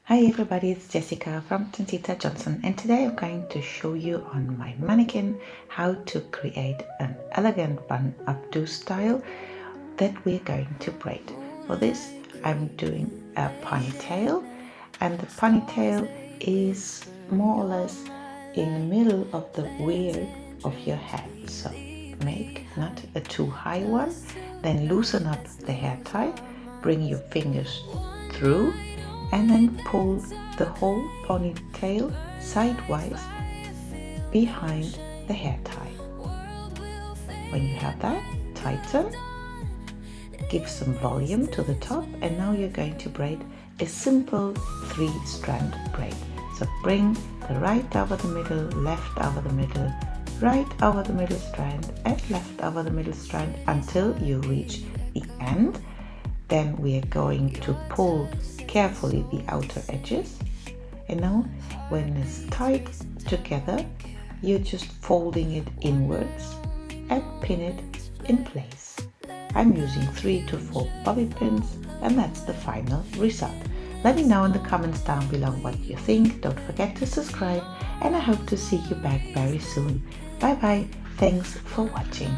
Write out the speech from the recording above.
Hi everybody, it's Jessica from Trencita Johnson, and today I'm going to show you on my mannequin how to create an elegant bun updo style that we're going to braid. For this I'm doing a ponytail, and the ponytail is more or less in the middle of the wear of your head. So make not a too high one, then loosen up the hair tie, bring your fingers through and then pull the whole ponytail sidewise behind the hair tie. When you have that, tighten, give some volume to the top, and now you're going to braid a simple 3-strand braid. So bring the right over the middle, left over the middle, right over the middle strand and left over the middle strand until you reach the end. Then we are going to pull carefully the outer edges, and now when it's tied together, you're just folding it inwards and pin it in place. I'm using 3 to 4 bobby pins, and that's the final result. Let me know in the comments down below what you think. Don't forget to subscribe, and I hope to see you back very soon. Bye bye. Thanks for watching.